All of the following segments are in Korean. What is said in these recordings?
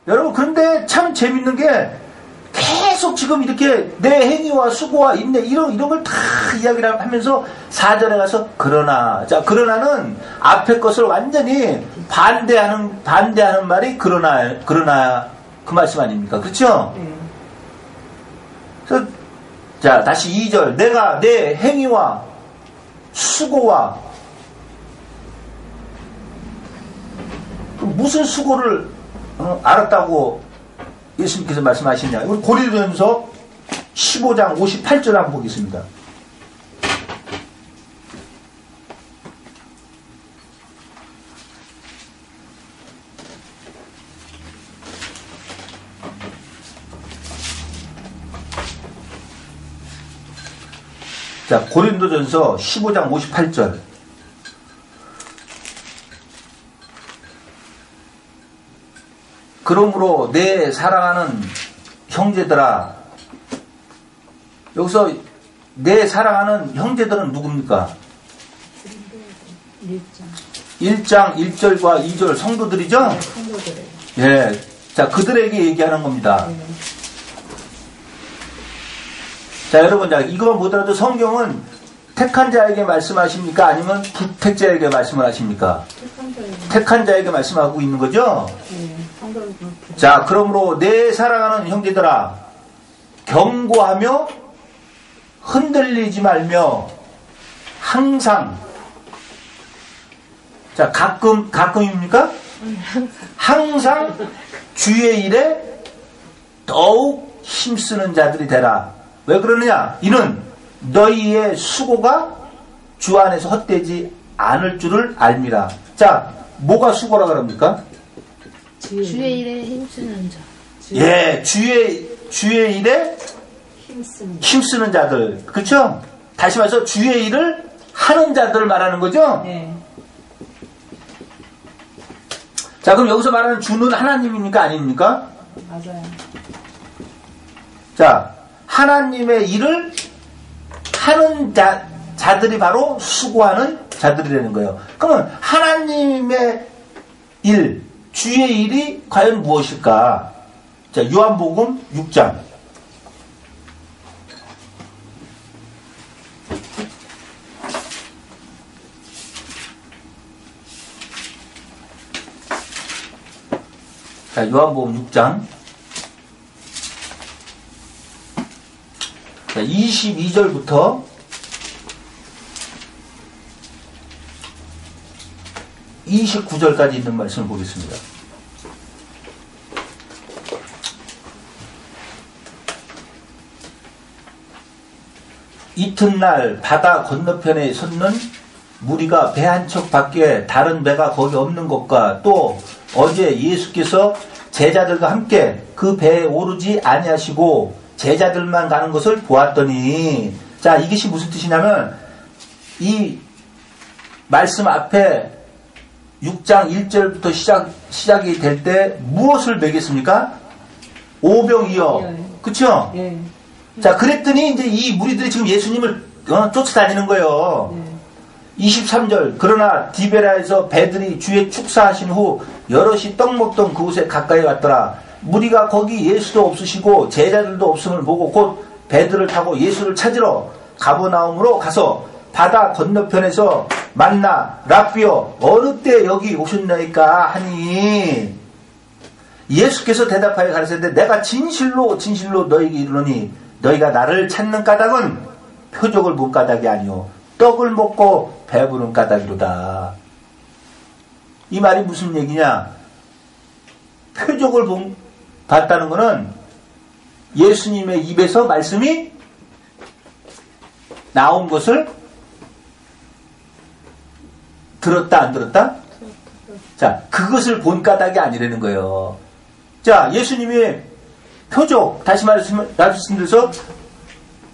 여러분, 그런데 참 재밌는 게 계속 지금 이렇게 내 행위와 수고와 인내 이런 걸 다 이야기를 하면서 4절에 가서 그러나. 자, 그러나는 앞에 것을 완전히 반대하는 말이 그러나 그 말씀 아닙니까? 그렇죠? 그래서 자, 다시 2절. 내가 내 행위와 수고와 무슨 수고를 알았다고 예수님께서 말씀하시냐. 우리 고린도전서 15장 58절 한번 보겠습니다. 자, 고린도전서 15장 58절. 그러므로 내 사랑하는 형제들아. 여기서 내 사랑하는 형제들은 누굽니까? 1장 1절과 2절 성도들이죠? 네, 성도들. 예. 자, 그들에게 얘기하는 겁니다. 네. 자, 여러분, 자, 이거만 보더라도 성경은 택한 자에게 말씀하십니까? 아니면 부택자에게 말씀을 하십니까? 택한 자에게 말씀하고 있는 거죠? 네. 자, 그러므로 내 사랑하는 형제들아, 경고하며 흔들리지 말며 항상, 자, 가끔입니까? 항상 주의 일에 더욱 힘쓰는 자들이 되라. 왜 그러느냐? 이는 너희의 수고가 주 안에서 헛되지 않을 줄을 알미라. 자, 뭐가 수고라 그럽니까? 주의 일에 힘쓰는 자. 예, 주의 일에 힘쓰는 자들. 그렇죠? 다시 말해서 주의 일을 하는 자들을 말하는 거죠? 네. 자, 그럼 여기서 말하는 주는 하나님입니까? 아닙니까? 맞아요. 자, 하나님의 일을 하는 자들이 바로 수고하는 자들이라는 거예요. 그러면 하나님의 일, 주의 일이 과연 무엇일까? 자, 요한복음 6장. 자, 요한복음 6장. 자, 22절부터 29절까지 있는 말씀을 보겠습니다. 이튿날 바다 건너편에 섰는 무리가 배 한 척 밖에 다른 배가 거기 없는 것과 또 어제 예수께서 제자들과 함께 그 배에 오르지 아니하시고 제자들만 가는 것을 보았더니, 자, 이것이 무슨 뜻이냐면 이 말씀 앞에 6장 1절부터 시작이 될 때 무엇을 매겼습니까? 오병이어. 그쵸? 네. 자, 그랬더니 이제 이 무리들이 지금 예수님을 쫓아다니는 거예요. 네. 23절. 그러나 디베라에서 배들이 주의 축사하신 후 여럿이 떡 먹던 그곳에 가까이 왔더라. 무리가 거기 예수도 없으시고 제자들도 없음을 보고 곧 배들을 타고 예수를 찾으러 가버나움으로 가서 바다 건너편에서 만나 랍비여 어느 때 여기 오셨나이까 하니, 예수께서 대답하여 가르치되 내가 진실로 너희에게 이르노니 너희가 나를 찾는 까닭은 표적을 본 까닭이 아니오 떡을 먹고 배부른 까닭이로다. 이 말이 무슨 얘기냐? 표적을 봤다는 것은 예수님의 입에서 말씀이 나온 것을 들었다 안 들었다? 자, 그것을 본 까닭이 아니라는 거예요. 자, 예수님이 표적, 다시 말씀드려서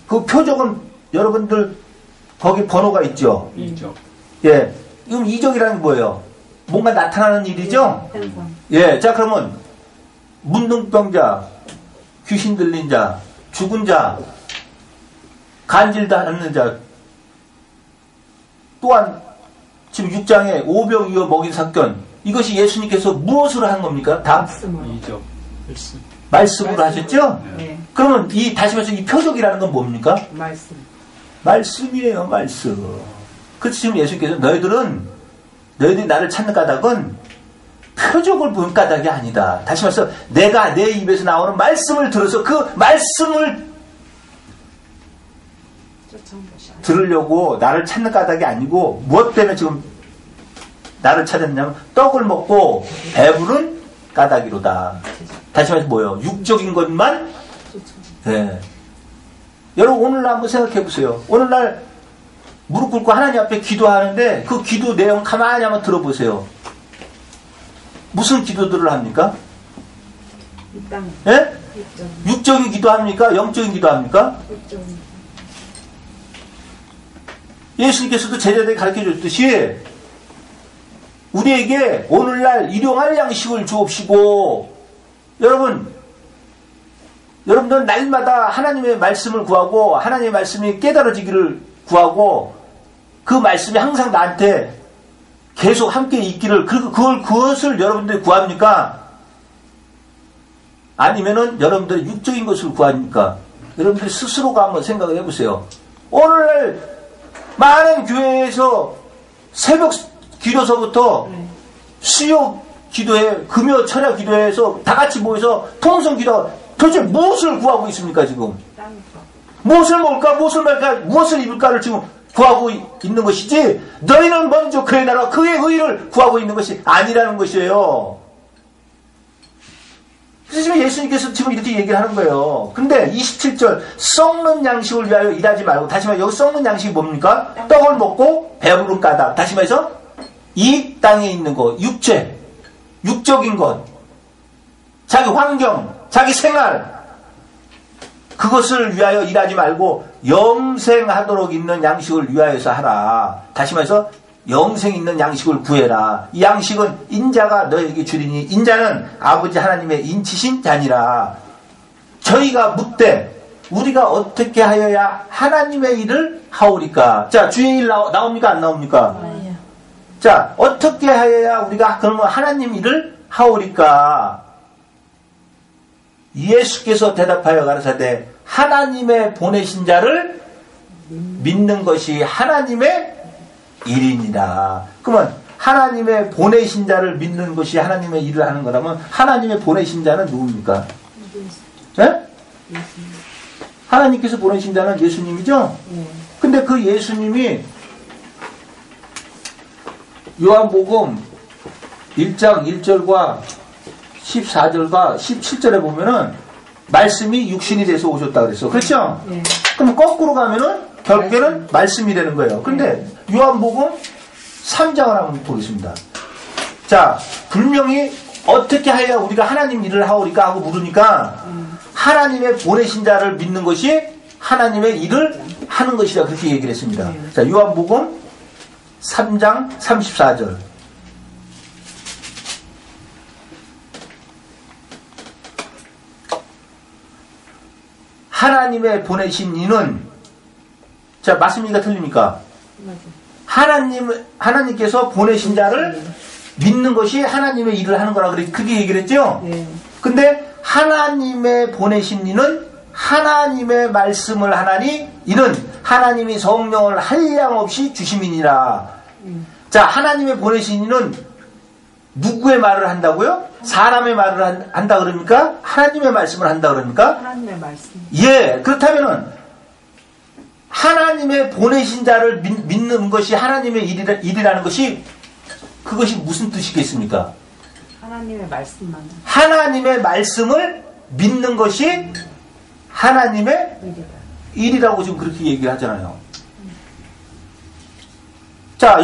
그 표적은 여러분들 거기 번호가 있죠? 이적. 예. 이건 이적이라는 게 뭐예요? 뭔가 나타나는 일이죠? 예. 자, 그러면 문둥병자, 귀신 들린 자, 죽은 자, 간질도 않는 자, 또한 지금 6장에 오병이어 먹인 사건, 이것이 예수님께서 무엇으로 한 겁니까? 이적. 말씀으로 하셨죠? 네. 그러면 다시 말해서 이 표적이라는 건 뭡니까? 말씀. 말씀이에요, 말씀. 그래서 지금 예수님께서 너희들이 나를 찾는 까닭은 표적을 본 까닭이 아니다. 다시 말해서 내가 내 입에서 나오는 말씀을 들어서 그 말씀을 들으려고 나를 찾는 까닭이 아니고 무엇 때문에 지금 나를 찾았냐면 떡을 먹고 배부른 까닭이로다. 다시 말해서 뭐예요? 육적인 것만. 네. 여러분 오늘날 한번 생각해 보세요. 오늘날 무릎 꿇고 하나님 앞에 기도하는데 그 기도 내용 가만히 한번 들어보세요. 무슨 기도들을 합니까? 이 땅. 예? 육적인 기도합니까? 영적인 기도합니까? 육적인. 예수님께서도 제자들에게 가르쳐 줬듯이 우리에게 오늘날 일용할 양식을 주옵시고 여러분들은 날마다 하나님의 말씀을 구하고 하나님의 말씀이 깨달아지기를 구하고 그 말씀이 항상 나한테 계속 함께 있기를 그것을 여러분들이 구합니까? 아니면은 여러분들이 육적인 것을 구합니까? 여러분들이 스스로가 한번 생각을 해보세요. 오늘날 많은 교회에서 새벽 기도서부터 수요 기도회, 금요 철야 기도회에서 다 같이 모여서 통성 기도 도대체 무엇을 구하고 있습니까 지금? 무엇을 먹을까? 무엇을 말까? 무엇을 입을까를 지금 구하고 있는 것이지 너희는 먼저 그의 나라 그의 의를 구하고 있는 것이 아니라는 것이에요. 그래서 지금 예수님께서 지금 이렇게 얘기를 하는 거예요. 근데 27절 썩는 양식을 위하여 일하지 말고 다시 말해 여기 썩는 양식이 뭡니까? 떡을 먹고 배부른 까닭. 다시 말해서 이 땅에 있는 것, 육체, 육적인 것, 자기 환경, 자기 생활 그것을 위하여 일하지 말고 영생하도록 있는 양식을 위하여서 하라. 다시 말해서 영생 있는 양식을 구해라. 이 양식은 인자가 너에게 주리니 인자는 아버지 하나님의 인치신 자니라. 저희가 묻되 우리가 어떻게 하여야 하나님의 일을 하오리까? 자, 주의 일 나옵니까? 안 나옵니까? 아니요. 자, 어떻게 하여야 우리가 그러면 하나님 일을 하오리까? 예수께서 대답하여 가라사대 하나님의 보내신 자를 믿는 것이 하나님의 일이니라. 그러면 하나님의 보내신 자를 믿는 것이 하나님의 일을 하는 거라면 하나님의 보내신 자는 누굽니까? 네? 하나님께서 보내신 자는 예수님이죠? 근데 그 예수님이 요한복음 1장 1절과 14절과 17절에 보면은 말씀이 육신이 돼서 오셨다 그랬어. 그렇죠? 네. 그럼 거꾸로 가면은 결국에는 말씀이 되는 거예요. 근데 요한복음 3장을 한번 보겠습니다. 자, 분명히 어떻게 하여야 우리가 하나님 일을 하오리까 하고 물으니까 하나님의 보내신 자를 믿는 것이 하나님의 일을 하는 것이다. 그렇게 얘기를 했습니다. 자, 요한복음 3장 34절. 하나님의 보내신 이는 자, 맞습니까? 틀립니까? 하나님께서 보내신 자를 믿는 것이 하나님의 일을 하는 거라 그렇게 얘기를 했죠? 네. 근데 하나님의 보내신 이는 하나님의 말씀을 하나니 이는 하나님이 성령을 한량없이 주심이니라. 자, 하나님의 보내신 이는 누구의 말을 한다고요? 사람의 말을 한다 그럽니까? 하나님의 말씀을 한다 그럽니까? 하나님의 말씀. 예, 그렇다면은 하나님의 보내신 자를 믿는 것이 하나님의 일이라는 것이 그것이 무슨 뜻이겠습니까? 하나님의 말씀만. 하나님의 말씀을 믿는 것이 하나님의 일이라고 지금 그렇게 얘기를 하잖아요. 자,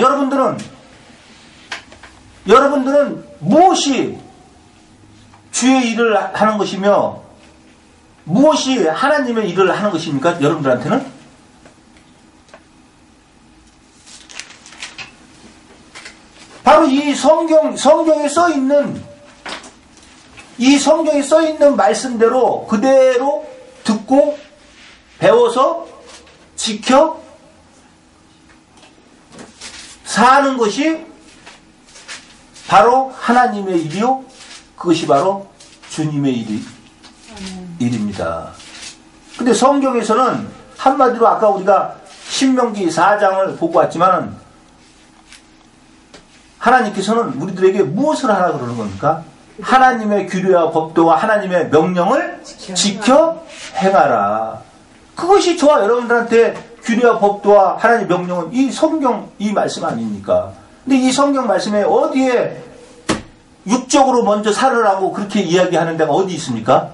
여러분들은 무엇이 주의 일을 하는 것이며 무엇이 하나님의 일을 하는 것입니까? 여러분들한테는? 바로 이 성경에 써 있는 말씀대로 그대로 듣고 배워서 지켜 사는 것이 바로 하나님의 일이요. 그것이 바로 주님의 일입니다. 근데 성경에서는 한마디로 아까 우리가 신명기 4장을 보고 왔지만 하나님께서는 우리들에게 무엇을 하라 그러는 겁니까? 하나님의 규례와 법도와 하나님의 명령을 지켜 행하라. 그것이 저와 여러분들한테 규례와 법도와 하나님의 명령은 이 성경 이 말씀 아닙니까? 근데 이 성경 말씀에 어디에 육적으로 먼저 살으라고 그렇게 이야기하는 데가 어디 있습니까?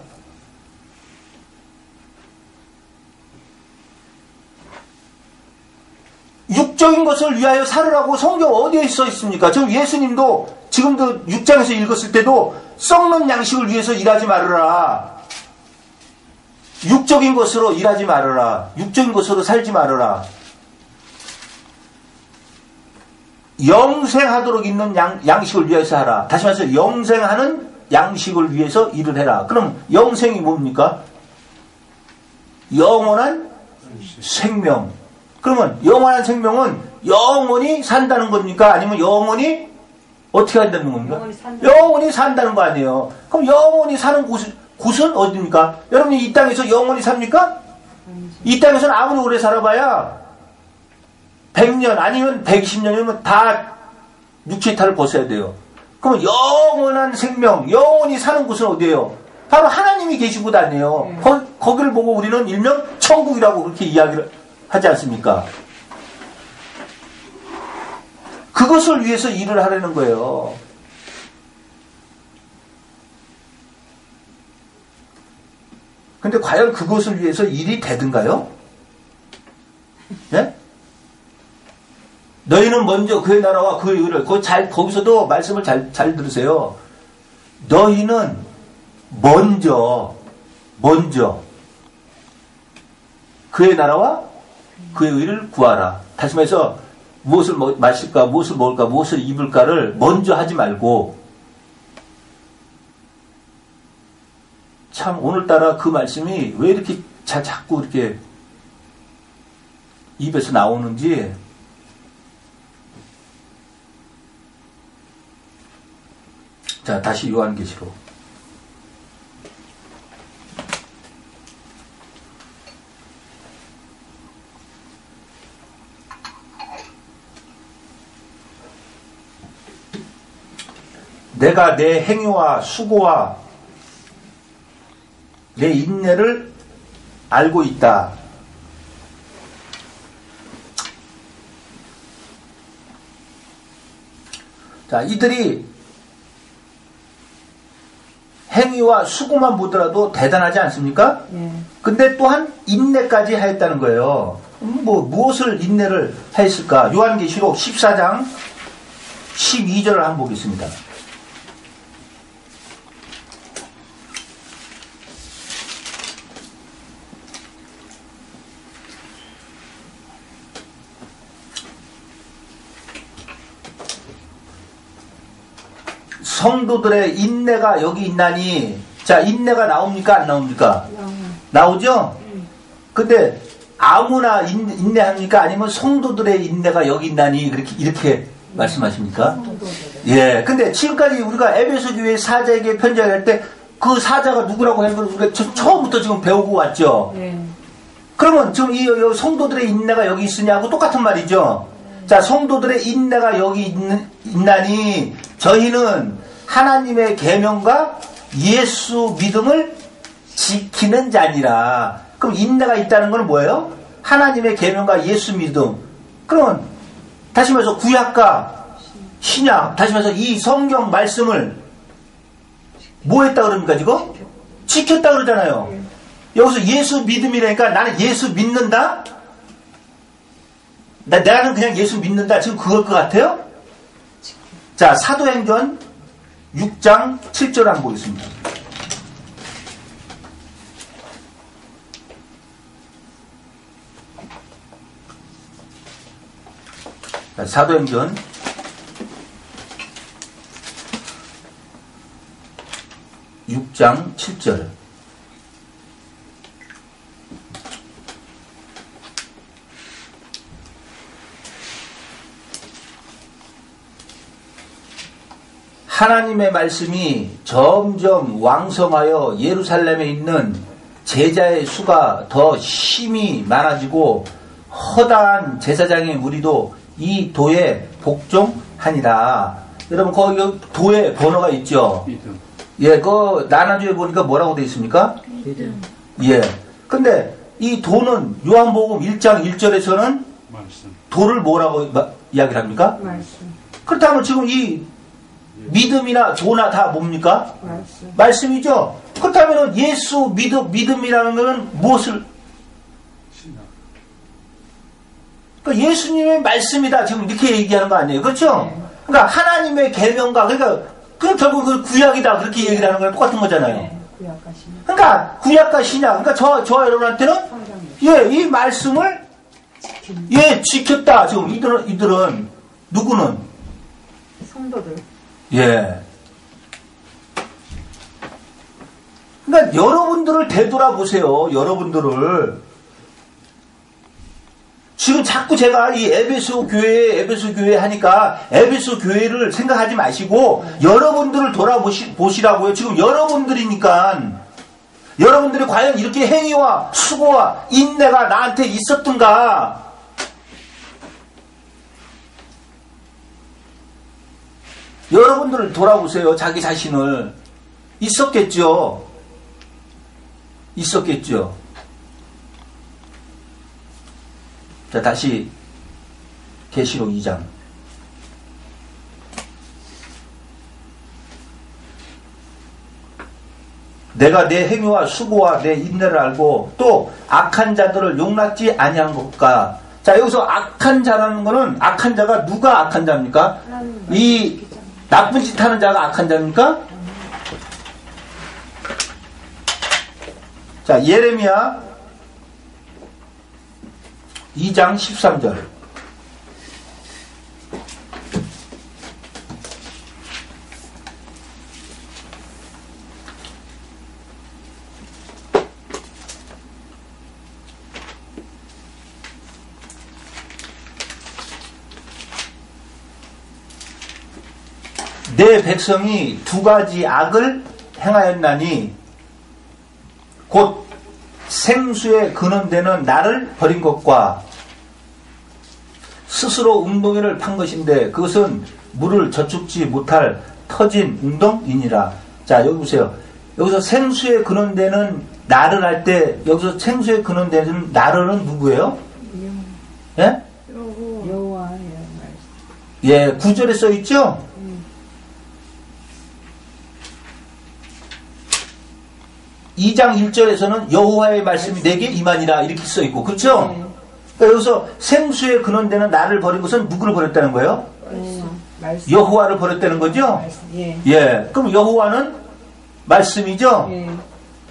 육적인 것을 위하여 살으라고 성경 어디에 써 있습니까? 지금 예수님도 지금도 6장에서 읽었을 때도 썩는 양식을 위해서 일하지 말아라. 육적인 것으로 일하지 말아라. 육적인 것으로 살지 말아라. 영생하도록 있는 양식을 위해서 하라. 다시 말해서 영생하는 양식을 위해서 일을 해라. 그럼 영생이 뭡니까? 영원한 생명. 그러면 영원한 생명은 영원히 산다는 겁니까? 아니면 영원히 어떻게 한다는 겁니까? 영원히 산다는 거 아니에요. 그럼 영원히 사는 곳은 어디입니까? 여러분이 이 땅에서 영원히 삽니까? 이 땅에서는 아무리 오래 살아봐야 100년 아니면 120년이면 다 육체의 탈을 벗어야 돼요. 그럼 영원한 생명, 영원히 사는 곳은 어디예요? 바로 하나님이 계신 곳 아니에요. 거기를 보고 우리는 일명 천국이라고 그렇게 이야기를 하지 않습니까? 그것을 위해서 일을 하려는 거예요. 근데 과연 그것을 위해서 일이 되든가요? 예? 너희는 먼저 그의 나라와 그의 의를, 거기서도 말씀을 잘 들으세요. 너희는 먼저 그의 나라와 그의 의를 구하라. 다시 말해서 무엇을 마실까, 무엇을 먹을까, 무엇을 입을까를 먼저 하지 말고, 참 오늘따라 그 말씀이 왜 이렇게 자꾸 이렇게 입에서 나오는지. 자, 다시 요한계시록. 내가 내 행위와 수고와 내 인내를 알고 있다. 자, 이들이 행위와 수고만 보더라도 대단하지 않습니까? 근데 또한 인내까지 하였다는 거예요. 무엇을 인내를 했을까? 요한계시록 14장 12절을 한번 보겠습니다. 성도들의 인내가 여기 있나니. 자, 인내가 나옵니까? 안 나옵니까? 나오죠? 근데 아무나 인내합니까? 아니면 성도들의 인내가 여기 있나니 이렇게 말씀하십니까? 예. 근데 지금까지 우리가 에베소 교회 사자에게 편지할 때 그 사자가 누구라고 하는 걸 우리가 처음부터 지금 배우고 왔죠. 그러면 지금 이 성도들의 인내가 여기 있으냐고 똑같은 말이죠. 자, 성도들의 인내가 여기 있나니 저희는 하나님의 계명과 예수 믿음을 지키는 자니라. 그럼 인내가 있다는 건 뭐예요? 하나님의 계명과 예수 믿음. 그러면 다시 말해서 구약과 신약, 다시 말해서 이 성경 말씀을 뭐 했다 그럽니까 지금? 지켰다 그러잖아요. 여기서 예수 믿음이라니까 나는 예수 믿는다? 나는 그냥 예수 믿는다. 지금 그걸 것 같아요? 자, 사도행전 6장 7절 한번 보겠습니다. 자, 사도행전 6장 7절. 하나님의 말씀이 점점 왕성하여 예루살렘에 있는 제자의 수가 더 심히 많아지고 허다한 제사장의 무리도 이 도에 복종하니라. 여러분 거기 도에 번호가 있죠. 예, 그 나나주에 보니까 뭐라고 되어 있습니까? 예. 근데 이 도는 요한복음 1장 1절에서는 도를 뭐라고 이야기를 합니까? 말씀. 그렇다면 지금 이 믿음이나 도나 다 뭡니까? 말씀. 말씀이죠. 그렇다면 예수 믿음이라는 것은 무엇을? 그러니까 예수님의 말씀이다. 지금 이렇게 얘기하는 거 아니에요. 그렇죠? 그러니까 하나님의 계명과 그러니까 결국 그 구약이다. 그렇게 얘기를 하는 거랑 똑같은 거잖아요. 네. 구약과 신약. 그러니까 구약과 신약. 그러니까 저 여러분한테는 예, 이 말씀을 예, 지켰다. 지금 이들은 누구는? 성도들. 예. 그러니까 여러분들을 되돌아보세요. 여러분들을. 지금 자꾸 제가 이 에베소 교회 하니까 에베소 교회를 생각하지 마시고 여러분들을 돌아보시라고요. 지금 여러분들이니까 여러분들이 과연 이렇게 행위와 수고와 인내가 나한테 있었던가? 여러분들을 돌아보세요. 자기 자신을. 있었겠죠. 있었겠죠. 자, 다시 계시록 2장. 내가 내 행위와 수고와 내 인내를 알고 또 악한 자들을 용납지 아니한 것과. 자, 여기서 악한 자라는 거는 악한 자가 누가 악한 자입니까? 이 나쁜 짓 하는 자가 악한 자입니까? 자, 예레미야 2장 13절. 내 백성이 두 가지 악을 행하였나니 곧 생수에 근원되는 나를 버린 것과 스스로 웅덩이를 판 것인데 그것은 물을 저축지 못할 터진 웅덩이니라. 자, 여기 보세요. 여기서 생수에 근원되는 나를 할 때 여기서 생수에 근원되는 나를은 누구예요? 예? 여호와의 말씀. 예, 9절에 써 있죠? 2장 1절에서는 여호와의 말씀이 내게 임하니라 이렇게 써 있고, 그렇죠? 네. 그러니까 여기서 생수에 근원되는 나를 버린 것은 누구를 버렸다는 거예요? 말씀. 여호와를 버렸다는 거죠? 말씀. 예. 예. 그럼 여호와는 말씀이죠? 예.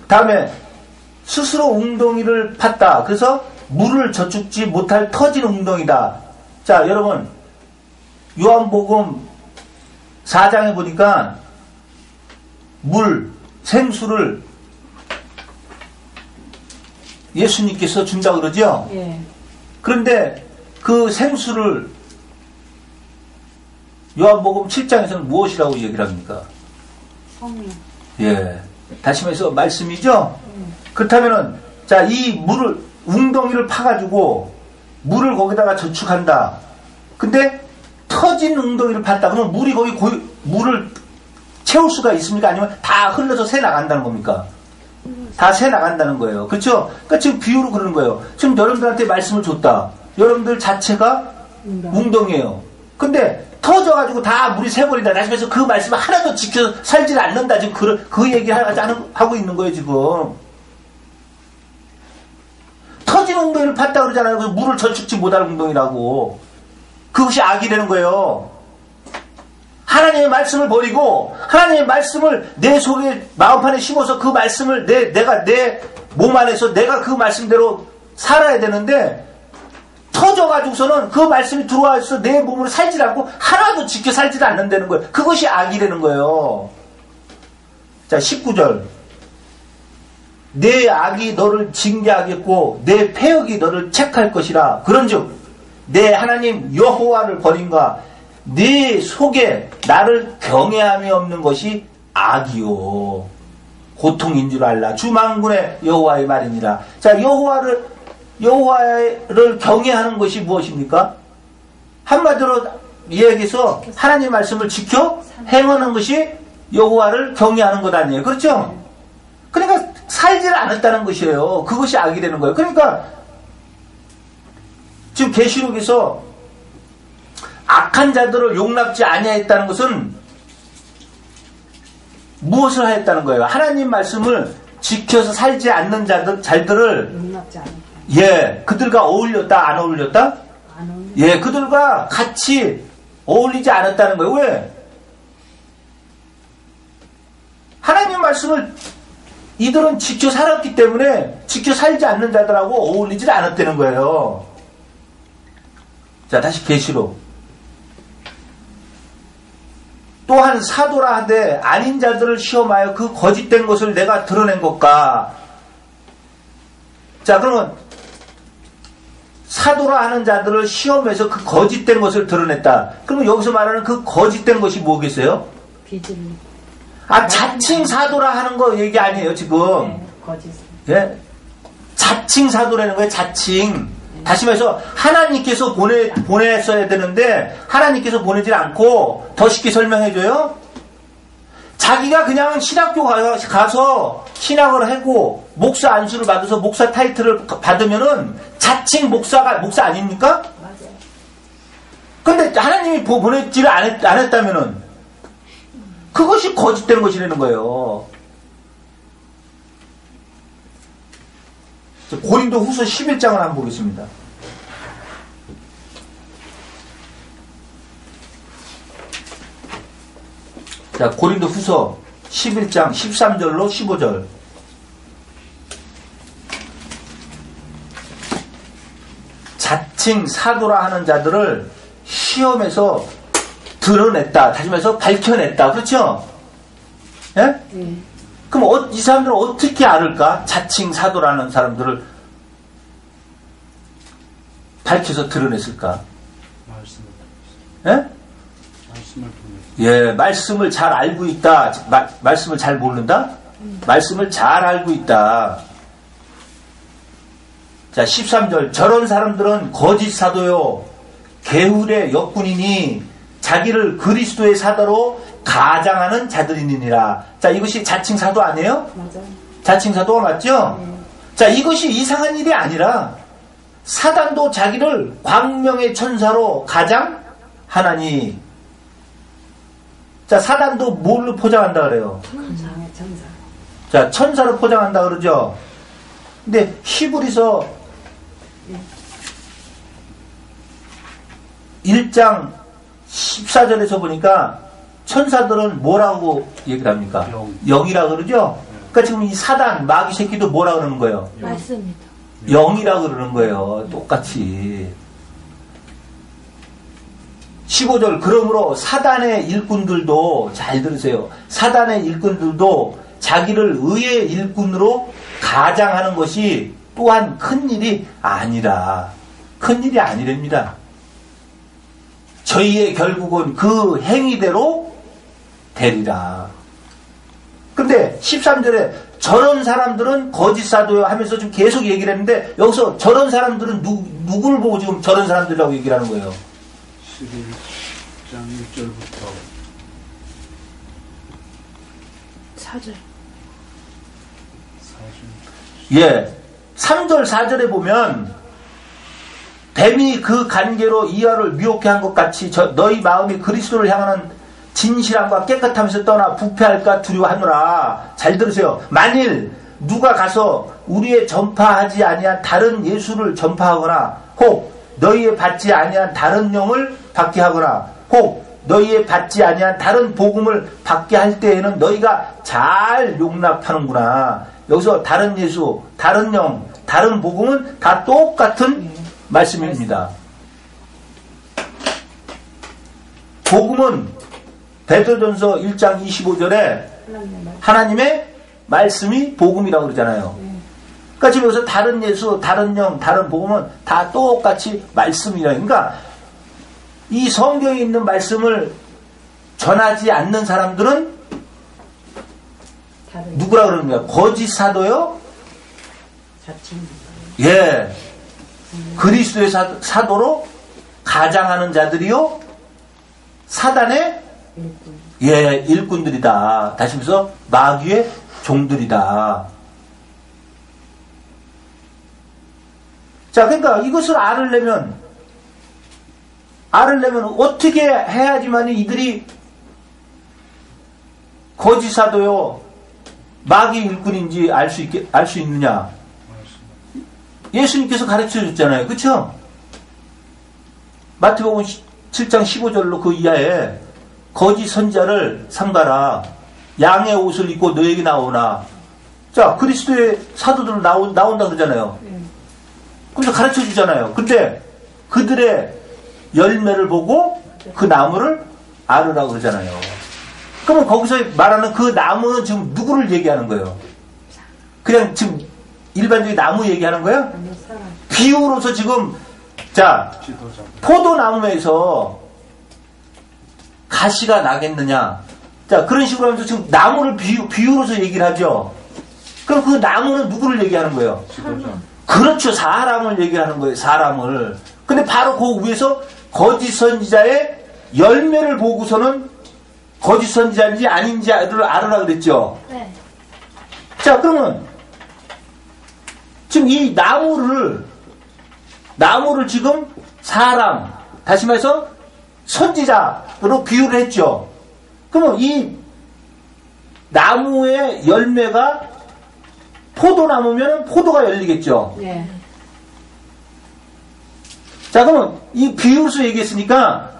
다음에 스스로 웅덩이를 팠다. 그래서 물을 저축지 못할 터진 웅덩이다. 자, 여러분 요한복음 4장에 보니까 물, 생수를 예수님께서 준다 그러죠? 예. 그런데 그 생수를 요한복음 7장에서는 무엇이라고 얘기를 합니까? 성령. 예. 다시 말해서 말씀이죠? 그렇다면은, 자, 이 물을, 웅덩이를 파가지고 물을 거기다가 저축한다. 근데 터진 웅덩이를 팠다. 그러면 물이 거기 물을 채울 수가 있습니까? 아니면 다 흘러서 새 나간다는 겁니까? 다 새 나간다는 거예요. 그렇죠? 그러니까 지금 비유로 그러는 거예요. 지금 여러분들한테 말씀을 줬다. 여러분들 자체가 웅덩이에요. 근데 터져가지고 다 물이 새버린다. 다시 말해서 그 말씀을 하나도 지켜 살지 않는다. 지금 그 얘기를 하고 있는 거예요, 지금. 터진 웅덩이를 팠다 그러잖아요. 그래서 물을 저축지 못할 웅덩이라고. 그것이 악이라는 거예요. 하나님의 말씀을 버리고 하나님의 말씀을 내 속에 마음판에 심어서 그 말씀을 내가 내 몸 안에서 내가 그 말씀대로 살아야 되는데 터져가지고서는 그 말씀이 들어와서 내 몸으로 살지 않고 하나도 지켜 살지도 않는다는 거예요. 그것이 악이라는 거예요. 자, 19절. 내 악이 너를 징계하겠고 내 패역이 너를 책할 것이라. 그런즉 내 하나님 여호와를 버림과 네 속에 나를 경외함이 없는 것이 악이요 고통인 줄 알라. 주만군의 여호와의 말이니라. 자, 여호와를 경외하는 것이 무엇입니까? 한마디로 이야기해서 하나님 말씀을 지켜 행하는 것이 여호와를 경외하는 것 아니에요. 그렇죠? 그러니까 살지를 않았다는 것이에요. 그것이 악이 되는 거예요. 그러니까 지금 계시록에서 악한 자들을 용납지 아니하였다는 것은 무엇을 하였다는 거예요? 하나님 말씀을 지켜서 살지 않는 자들을 용납지 않을게. 예, 그들과 어울렸다 안 어울렸다? 안 어울려. 예, 그들과 같이 어울리지 않았다는 거예요. 왜? 하나님 말씀을 이들은 지켜 살았기 때문에 지켜 살지 않는 자들하고 어울리지 않았다는 거예요. 자, 다시 계시록. 또한 사도라 하되 아닌 자들을 시험하여 그 거짓된 것을 내가 드러낸 것과. 자, 그러면 사도라 하는 자들을 시험해서 그 거짓된 것을 드러냈다. 그러면 여기서 말하는 그 거짓된 것이 뭐겠어요? 비질리. 자칭 사도라 하는 거 얘기 아니에요, 지금. 네, 거짓. 예? 자칭 사도라는 거예요, 자칭. 다시 말해서 하나님께서 보냈어야 되는데 하나님께서 보내질 않고 더 쉽게 설명해줘요. 자기가 그냥 신학교 가서 신학을 하고 목사 안수를 받아서 목사 타이틀을 받으면은 자칭 목사 아닙니까? 맞아요. 근데 하나님이 보내지를 안 했다면은 그것이 거짓된 것이라는 거예요. 고린도 후서 11장을 한번 보겠습니다. 자, 고린도 후서 11장 13절로 15절. 자칭 사도라 하는 자들을 시험에서 드러냈다. 다시 말해서 밝혀냈다. 그렇죠? 예? 네. 그럼 이 사람들은 어떻게 알을까? 자칭 사도라는 사람들을 밝혀서 드러냈을까? 예? 말씀을 통해서. 예, 말씀을 잘 알고 있다. 말씀을 잘 모른다? 말씀을 잘 알고 있다. 자, 13절. 저런 사람들은 거짓 사도요, 게으르의 역군이니 자기를 그리스도의 사도로 가장하는 자들이니라. 자, 이것이 자칭 사도 아니에요? 맞아요. 자칭 사도가 맞죠? 네. 자, 이것이 이상한 일이 아니라 사단도 자기를 광명의 천사로 가장하나니. 자, 사단도 뭘로 포장한다 그래요? 천상의 천사. 자, 천사로 포장한다 그러죠? 근데 히브리서 1장 14절에서 보니까 천사들은 뭐라고 얘기를 합니까? 영이라 그러죠? 그러니까 지금 이 사단, 마귀 새끼도 뭐라 그러는 거예요? 맞습니다. 영이라 그러는 거예요. 똑같이. 15절. 그러므로 사단의 일꾼들도, 잘 들으세요. 사단의 일꾼들도 자기를 의의 일꾼으로 가장하는 것이 또한 큰일이 아니라. 큰일이 아니랍니다. 저희의 결국은 그 행위대로 되리라. 근데 13절에 저런 사람들은 거짓 사도요 하면서 좀 계속 얘기를 했는데 여기서 저런 사람들은 누구를 보고 지금 저런 사람들이라고 얘기를 하는 거예요? 11장 1절부터 4절. 4절. 예. 3절, 4절에 보면 뱀이 그 관계로 이하를 미혹해 한 것 같이 너희 마음이 그리스도를 향하는 진실함과 깨끗함에서 떠나 부패할까 두려워하노라. 잘 들으세요. 만일 누가 가서 우리의 전파하지 아니한 다른 예수를 전파하거나 혹 너희의 받지 아니한 다른 영을 받게 하거나 혹 너희의 받지 아니한 다른 복음을 받게 할 때에는 너희가 잘 용납하는구나. 여기서 다른 예수, 다른 영, 다른 복음은 다 똑같은 말씀입니다. 복음은 베드로전서 1장 25절에 하나님의 말씀이 복음이라고 그러잖아요. 그러니까 지금 여기서 다른 예수, 다른 영, 다른 복음은 다 똑같이 말씀이라. 그러니까 이 성경에 있는 말씀을 전하지 않는 사람들은 다른 누구라 그러는 거야? 거짓 사도요? 자칭. 예. 그리스도의 사도로 가장하는 자들이요? 사단의 일꾼. 예, 일꾼들이다. 다시 말해서 마귀의 종들이다. 자, 그러니까 이것을 알으려면 어떻게 해야지만 이들이 거짓 사도요, 마귀 일꾼인지 알 수 있느냐? 예수님께서 가르쳐 줬잖아요. 그쵸? 마태복음 7장 15절로 그 이하에 거짓 선지자를 삼가라. 양의 옷을 입고 너에게 나오나. 자, 그리스도의 사도들 나온다 그러잖아요. 그래서 가르쳐 주잖아요. 근데 그들의 열매를 보고 그 나무를 알으라고 그러잖아요. 그러면 거기서 말하는 그 나무는 지금 누구를 얘기하는 거예요? 그냥 지금 일반적인 나무 얘기하는 거예요? 아니, 사람. 비유로서 지금, 자, 지도자. 포도나무에서 가시가 나겠느냐. 자, 그런 식으로 하면서 지금 나무를 비유로서 얘기를 하죠. 그럼 그 나무는 누구를 얘기하는 거예요? 지도자. 그렇죠. 사람을 얘기하는 거예요. 사람을. 근데 바로 그 위에서 거짓 선지자의 열매를 보고서는 거짓 선지자인지 아닌지를 알으라 그랬죠. 네. 자, 그러면 지금 이 나무를 지금 사람, 다시 말해서 선지자로 비유를 했죠. 그러면 이 나무의 열매가 포도나무면 포도가 열리겠죠. 예. 자, 그러면 이 비유로서 얘기했으니까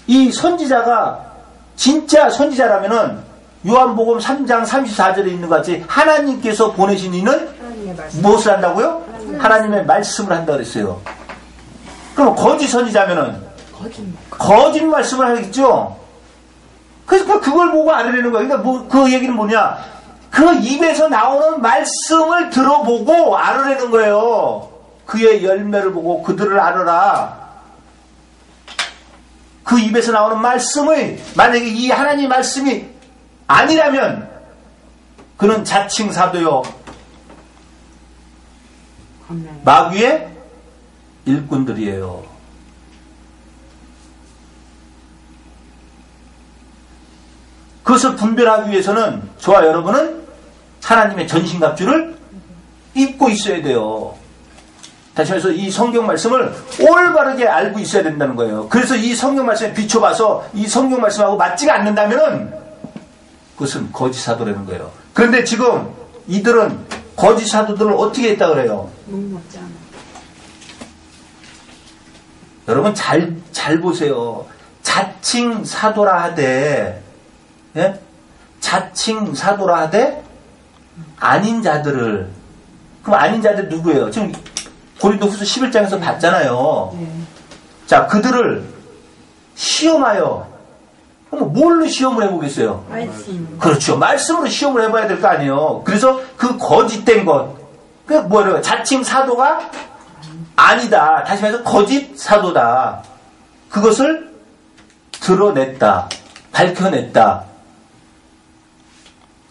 이 선지자가 진짜 선지자라면은 요한복음 3장 34절에 있는 것 같이 하나님께서 보내신 이는 하나님의 말씀. 무엇을 한다고요? 하나님의 말씀을 한다 그랬어요. 그럼 거짓 선지자면은 거짓 말씀을 하겠죠. 그래서 그걸 보고 알아내는 거예요. 그러니까 그 얘기는 뭐냐? 그 입에서 나오는 말씀을 들어보고 알아내는 거예요. 그의 열매를 보고 그들을 알아라. 그 입에서 나오는 말씀의 만약에 이 하나님 말씀이 아니라면 그는 자칭 사도요 마귀의 일꾼들이에요. 그것을 분별하기 위해서는 저와 여러분은 하나님의 전신갑주를 입고 있어야 돼요. 다시 말해서 이 성경 말씀을 올바르게 알고 있어야 된다는 거예요. 그래서 이 성경 말씀에 비춰봐서 이 성경 말씀하고 맞지가 않는다면은 그것은 거짓 사도라는 거예요. 그런데 지금 이들은 거짓 사도들을 어떻게 했다 그래요? 묵묵지 않아. 여러분 잘 보세요. 자칭 사도라 하되, 예? 자칭 사도라 하되 아닌 자들을, 그럼 아닌 자들 누구예요? 지금 고린도후서 11장에서 봤잖아요. 예. 자, 그들을 시험하여, 그럼 뭘로 시험을 해보겠어요? 말씀. 그렇죠. 말씀으로 시험을 해봐야 될 거 아니에요. 그래서 그 거짓된 것, 그 뭐래요? 자칭 사도가 아니다. 다시 말해서 거짓 사도다. 그것을 드러냈다. 밝혀냈다.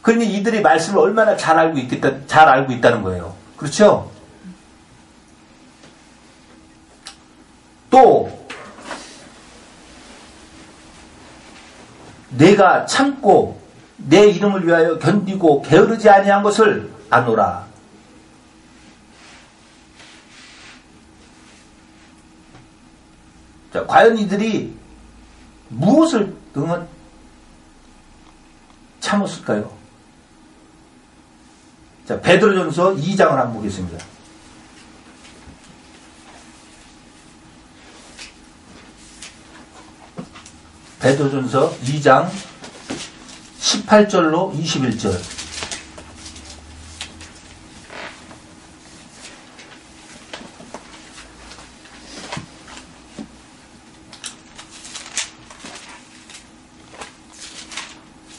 그러니 이들이 말씀을 얼마나 잘 알고 있다는 거예요. 그렇죠? 또 내가 참고 내 이름을 위하여 견디고 게으르지 아니한 것을 아노라. 자, 과연 이들이 무엇을 등은 참았을까요? 자, 베드로전서 2장을 한번 보겠습니다. 베드로전서 2장 18절로 21절.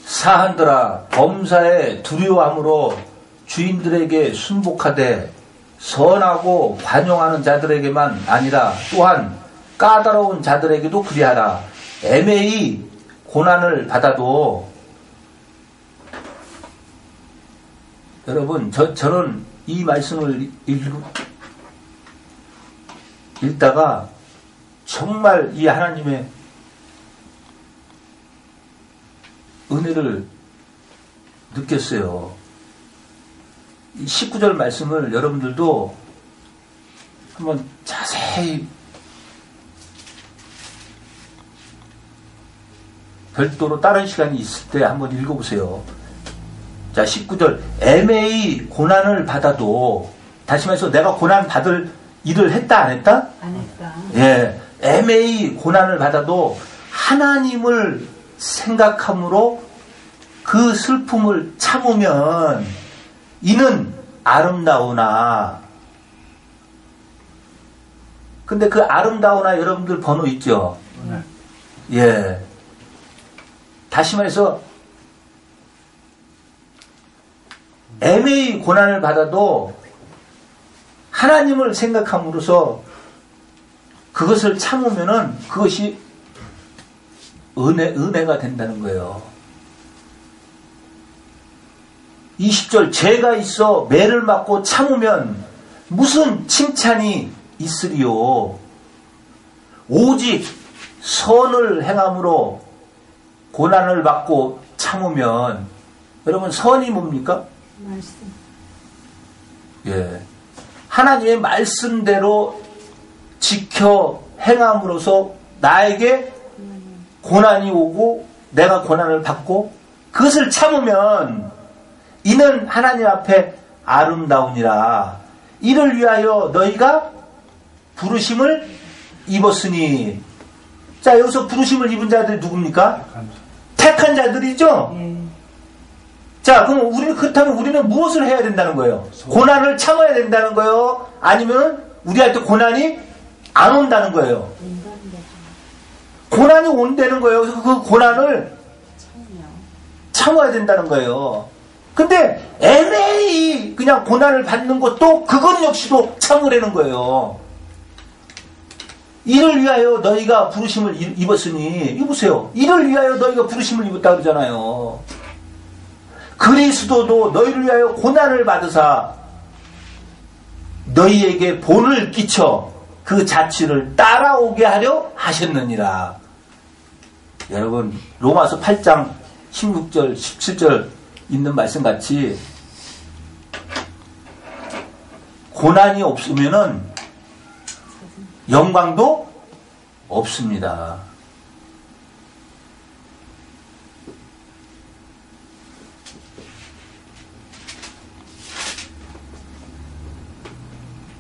사한들아, 범사에 두려워함으로 주인들에게 순복하되 선하고 관용하는 자들에게만 아니라 또한 까다로운 자들에게도 그리하라. 애매히 고난을 받아도 여러분 저는 이 말씀을 읽다가 정말 이 하나님의 은혜를 느꼈어요. 이 19절 말씀을 여러분들도 한번 자세히 별도로 다른 시간이 있을 때 한번 읽어보세요. 자, 19절. 애매히 고난을 받아도, 다시 말해서 내가 고난 받을 일을 했다 안 했다? 안 했다. 예, 애매히 고난을 받아도 하나님을 생각함으로 그 슬픔을 참으면 이는 아름다우나. 근데 그 아름다우나 여러분들 번호 있죠? 네. 예. 다시 말해서 애매히 고난을 받아도 하나님을 생각함으로써 그것을 참으면은 그것이 은혜가 된다는 거예요. 20절. 죄가 있어 매를 맞고 참으면 무슨 칭찬이 있으리요. 오직 선을 행함으로 고난을 받고 참으면, 여러분 선이 뭡니까? 말씀. 예. 하나님의 말씀대로 지켜 행함으로써 나에게 고난이 오고 내가 고난을 받고 그것을 참으면 이는 하나님 앞에 아름다우니라. 이를 위하여 너희가 부르심을 입었으니. 자, 여기서 부르심을 입은 자들이 누굽니까? 택한 자들이죠? 예. 자, 그럼 그렇다면 우리는 무엇을 해야 된다는 거예요? 고난을 참아야 된다는 거예요? 아니면 우리한테 고난이 안 온다는 거예요? 고난이 온다는 거예요. 그래서 그 고난을 참아야 된다는 거예요. 근데 애매히 그냥 고난을 받는 것도 그건 역시도 참으라는 거예요. 이를 위하여 너희가 부르심을 입었으니, 이거 보세요. 이를 위하여 너희가 부르심을 입었다 그러잖아요. 그리스도도 너희를 위하여 고난을 받으사 너희에게 본을 끼쳐 그 자취를 따라오게 하려 하셨느니라. 여러분, 로마서 8장 16절 17절 있는 말씀같이 고난이 없으면은 영광도 없습니다.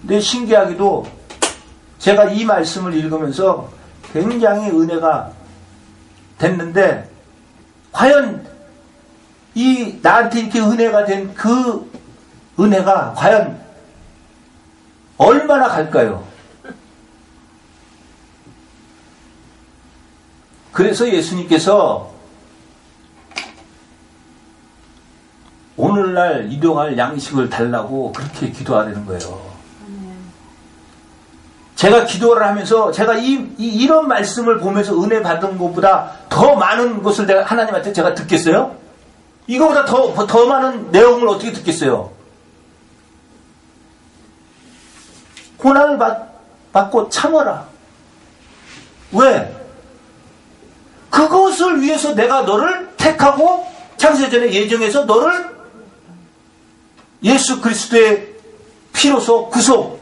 근데 신기하게도 제가 이 말씀을 읽으면서 굉장히 은혜가 됐는데, 과연 이 나한테 이렇게 은혜가 된 그 은혜가 과연 얼마나 갈까요? 그래서 예수님께서 오늘날 일용할 양식을 달라고 그렇게 기도하라는 거예요. 제가 기도를 하면서 제가 이런 말씀을 보면서 은혜 받은 것보다 더 많은 것을 내가 하나님한테 제가 듣겠어요? 이거보다 더 많은 내용을 어떻게 듣겠어요? 고난을 받고 참아라. 왜? 그것을 위해서 내가 너를 택하고 창세전에 예정해서 너를 예수 그리스도의 피로서 구속,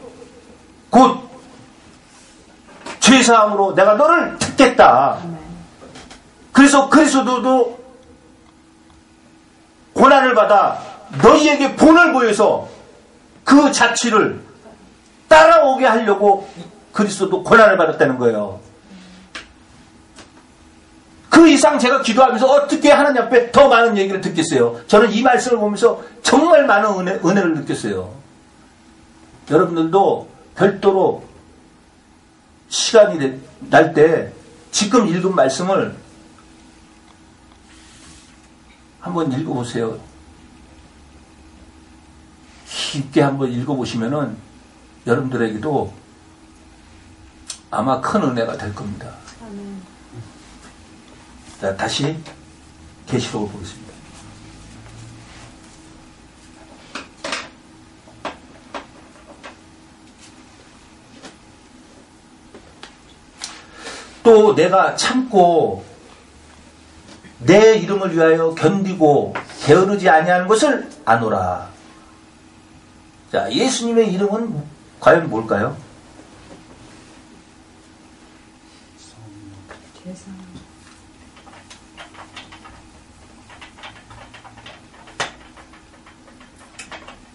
곧 죄사함으로 내가 너를 택했다. 그래서 그리스도도 고난을 받아 너희에게 본을 보여서 그 자취를 따라오게 하려고 그리스도도 고난을 받았다는 거예요. 그 이상 제가 기도하면서 어떻게 하나님 앞에 더 많은 얘기를 듣겠어요? 저는 이 말씀을 보면서 정말 많은 은혜를 느꼈어요. 여러분들도 별도로 시간이 날 때 지금 읽은 말씀을 한번 읽어보세요. 깊게 한번 읽어보시면은 여러분들에게도 아마 큰 은혜가 될 겁니다. 아멘. 자, 다시 계시록을 보겠습니다. 또 내가 참고 내 이름을 위하여 견디고 게으르지 아니하는 것을 아노라. 자, 예수님의 이름은 과연 뭘까요? 계산.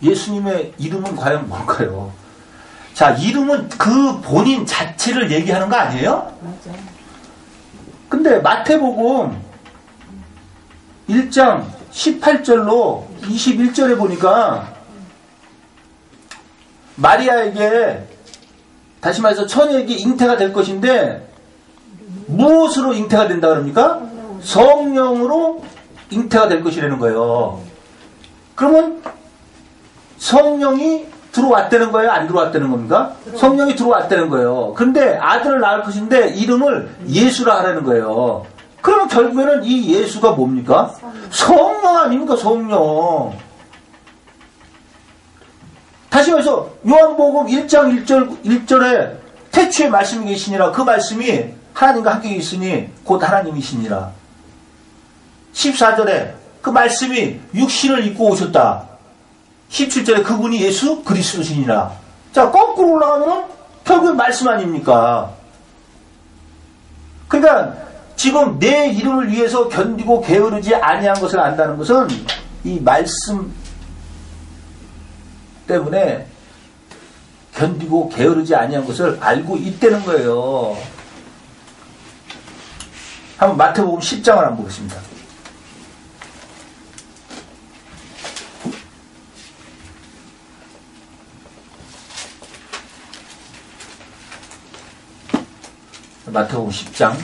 예수님의 이름은 과연 뭘까요? 자, 이름은 그 본인 자체를 얘기하는 거 아니에요? 맞아. 근데 마태복음 1장 18절로 21절에 보니까 마리아에게, 다시 말해서 처녀에게 잉태가 될 것인데 무엇으로 잉태가 된다 그럽니까? 성령으로 잉태가 될 것이라는 거예요. 그러면 성령이 들어왔다는 거예요? 안 들어왔다는 겁니까? 성령이 들어왔다는 거예요. 그런데 아들을 낳을 것인데 이름을 예수라 하라는 거예요. 그러면 결국에는 이 예수가 뭡니까? 성령 아닙니까? 성령. 다시 말해서 요한복음 1장 1절에 태초에 말씀이 계시니라, 그 말씀이 하나님과 함께 있으니 곧 하나님이시니라. 14절에 그 말씀이 육신을 입고 오셨다. 17절에 그분이 예수 그리스도시니라. 자, 거꾸로 올라가면 결국엔 말씀 아닙니까? 그러니까 지금 내 이름을 위해서 견디고 게으르지 아니한 것을 안다는 것은 이 말씀 때문에 견디고 게으르지 아니한 것을 알고 있다는 거예요. 한번 마태복음 10장을 한번 보겠습니다. 마태복음 10장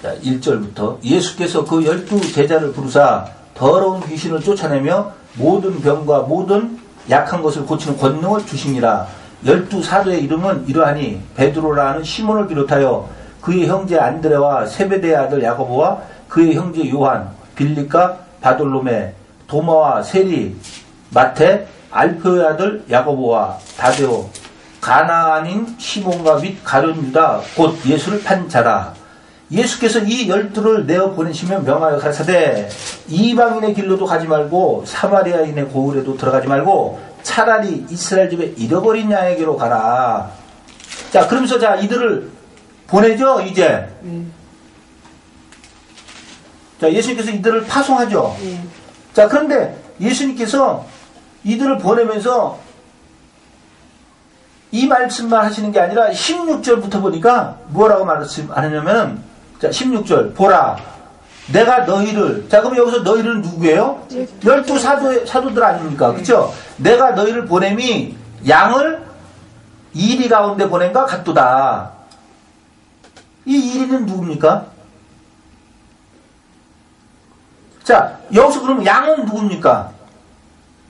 자, 1절부터 예수께서 그 12 제자를 부르사 더러운 귀신을 쫓아내며 모든 병과 모든 약한 것을 고치는 권능을 주시니라. 12 사도의 이름은 이러하니 베드로라 하는 시몬을 비롯하여 그의 형제 안드레와 세베대의 아들 야고보와 그의 형제 요한, 빌립과 바돌로메, 도마와 세리, 마태, 알페오의 아들 야고보와 다데오, 가나안인 시몬과 및 가룟 유다 곧 예수를 판 자라. 예수께서 이 12를 내어 보내시며 명하여 가라사대 이방인의 길로도 가지 말고 사마리아인의 고을에도 들어가지 말고 차라리 이스라엘 집에 잃어버린 양에게로 가라. 자, 그러면서 자, 이들을 보내죠, 이제. 자, 예수님께서 이들을 파송하죠. 자, 그런데 예수님께서 이들을 보내면서 이 말씀만 하시는 게 아니라 16절부터 보니까 뭐라고 말하냐면은, 자, 16절 보라 내가 너희를, 자, 그럼 여기서 너희는 누구예요? 12 사도들 아닙니까? 그쵸? 내가 너희를 보냄이 양을 이리 가운데 보낸과 같도다. 이 이리는 누굽니까? 자, 여기서 그러면 양은 누굽니까?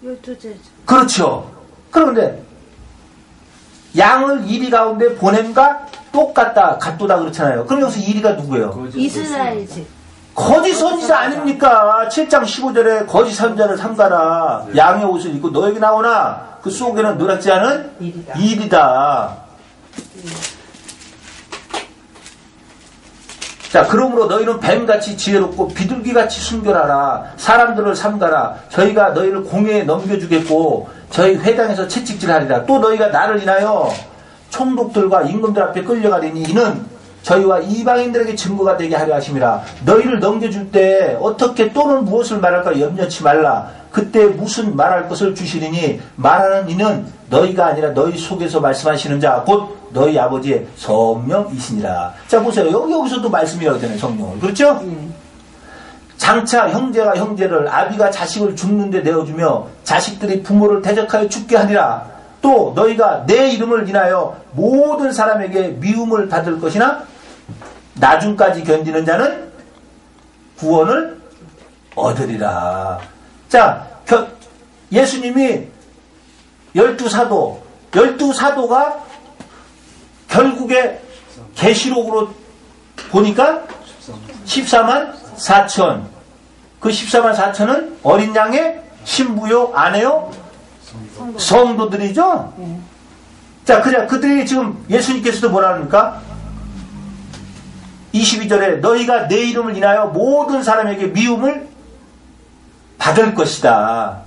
12제자. 그렇죠. 그런데 양을 이리 가운데 보냄과 똑같다, 같도다 그렇잖아요. 그럼 여기서 이리가 누구예요? 이스라엘 집. 거짓 선지자 아닙니까? 7장 15절에 거짓 선지자를 삼가라. 양의 옷을 입고 너에게 나오나 그 속에는 노랗지 않은 이리다. 자, 그러므로 너희는 뱀같이 지혜롭고 비둘기같이 순결하라. 사람들을 삼가라. 저희가 너희를 공회에 넘겨주겠고 저희 회당에서 채찍질하리라. 또 너희가 나를 인하여 총독들과 임금들 앞에 끌려가리니 이는 저희와 이방인들에게 증거가 되게 하려 하심이라. 너희를 넘겨줄 때 어떻게 또는 무엇을 말할까 염려치 말라. 그때 무슨 말할 것을 주시리니 말하는 이는 너희가 아니라 너희 속에서 말씀하시는 자 곧 너희 아버지의 성령이시니라. 자, 보세요. 여기서도 말씀이라고 되네, 성령을. 그렇죠? 장차 형제가 형제를, 아비가 자식을 죽는데 내어주며 자식들이 부모를 대적하여 죽게 하니라. 또 너희가 내 이름을 인하여 모든 사람에게 미움을 받을 것이나 나중까지 견디는 자는 구원을 얻으리라. 자, 예수님이 12사도가 결국에 계시록으로 보니까 14만 4천. 그 14만 4천은 어린 양의 신부요, 아내요, 성도들이죠? 네. 자, 그들이 지금 예수님께서도 뭐라 합니까? 22절에 너희가 내 이름을 인하여 모든 사람에게 미움을 받을 것이다.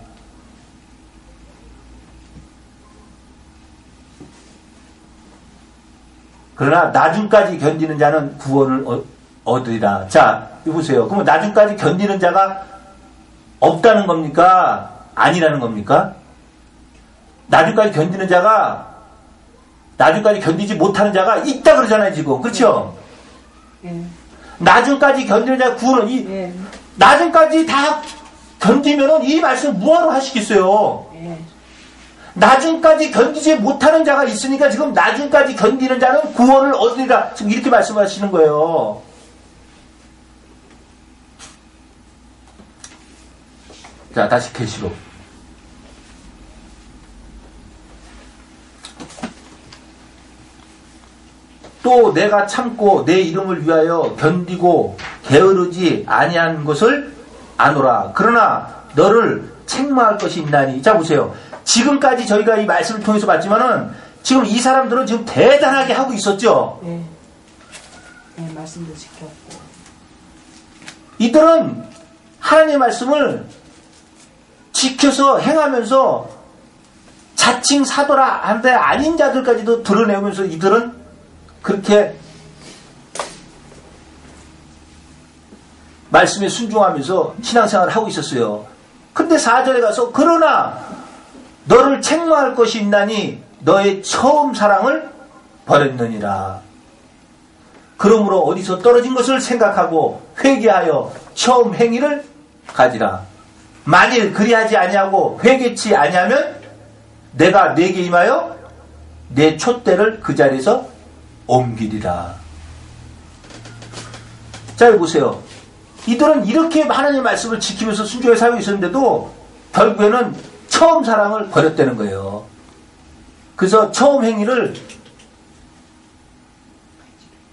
그러나 나중까지 견디는 자는 구원을 얻으리라. 자, 이거 보세요. 그러면 나중까지 견디는 자가 없다는 겁니까? 아니라는 겁니까? 나중까지 견디는 자가, 나중까지 견디지 못하는 자가 있다 그러잖아요, 지금. 그렇죠? 예. 나중까지 견디는 자가 구원은, 예. 나중까지 다 견디면은 이 말씀 뭐하러 하시겠어요? 예. 나중까지 견디지 못하는 자가 있으니까 지금 나중까지 견디는 자는 구원을 얻으리라. 지금 이렇게 말씀하시는 거예요. 자, 다시 계시록. 또 내가 참고 내 이름을 위하여 견디고 게으르지 아니한 것을 아노라. 그러나 너를 책망할 것이 있나니. 자, 보세요. 지금까지 저희가 이 말씀을 통해서 봤지만은 지금 이 사람들은 지금 대단하게 하고 있었죠. 예. 예, 말씀도 지켰고. 이들은 하나님의 말씀을 지켜서 행하면서 자칭 사도라 한데 아닌 자들까지도 드러내면서 이들은 그렇게 말씀에 순종하면서 신앙생활을 하고 있었어요. 근데 4절에 가서 그러나 너를 책망할 것이 있나니 너의 처음 사랑을 버렸느니라. 그러므로 어디서 떨어진 것을 생각하고 회개하여 처음 행위를 가지라. 만일 그리하지 아니하고 회개치 아니하면 내가 네게 임하여 내 촛대를 그 자리에서 옮기리라. 자, 여기 보세요. 이들은 이렇게 하나님의 말씀을 지키면서 순종해 살고 있었는데도 결국에는 처음 사랑을 버렸다는 거예요. 그래서 처음 행위를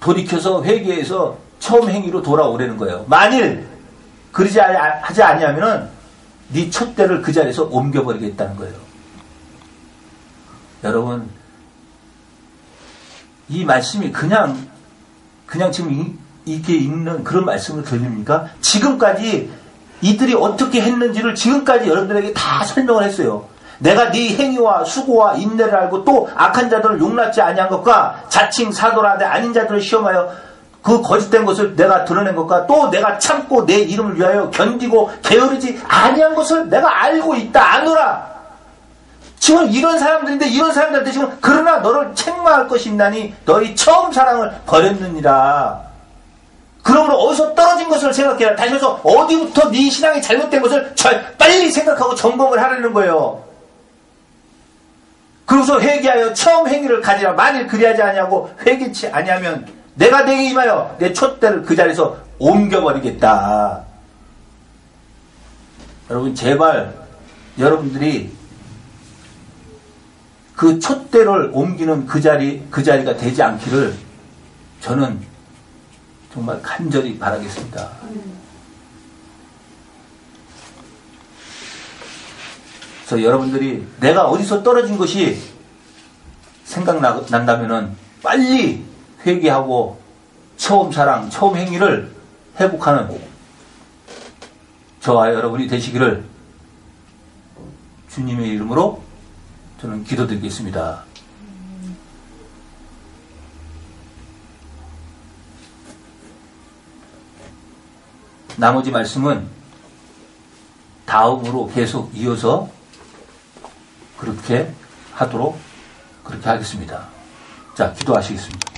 돌이켜서 회개해서 처음 행위로 돌아오라는 거예요. 만일 그러지 하지 아니하면은 네 촛대를 그 자리에서 옮겨버리겠다는 거예요. 여러분, 이 말씀이 그냥 지금 이렇게 읽는 그런 말씀을 들립니까? 지금까지 이들이 어떻게 했는지를 지금까지 여러분들에게 다 설명을 했어요. 내가 네 행위와 수고와 인내를 알고 또 악한 자들을 용납지 아니한 것과 자칭 사도라 내 아닌 자들을 시험하여 그 거짓된 것을 내가 드러낸 것과 또 내가 참고 내 이름을 위하여 견디고 게으르지 아니한 것을 내가 알고 있다. 아노라. 지금 이런 사람들인데 이런 사람들한테 지금 그러나 너를 책망할 것이 있나니 너희 처음 사랑을 버렸느니라. 그러므로 어디서 떨어진 것을 생각해라. 다시 해서 어디부터 네 신앙이 잘못된 것을 빨리 생각하고 점검을 하려는 거예요. 그러고서 회개하여 처음 행위를 가지라. 만일 그리하지 아니하고 회개치 아니하면 내가 내게 임하여 내 촛대를 그 자리에서 옮겨버리겠다. 여러분, 제발 여러분들이 그 촛대를 옮기는 그 자리가 되지 않기를 저는 정말 간절히 바라겠습니다. 그래서 여러분들이 내가 어디서 떨어진 것이 생각난다면은 빨리 회개하고 처음 사랑, 처음 행위를 회복하는 저와 여러분이 되시기를 주님의 이름으로 저는 기도드리겠습니다. 나머지 말씀은 다음으로 계속 이어서 그렇게 하겠습니다. 자, 기도하시겠습니다.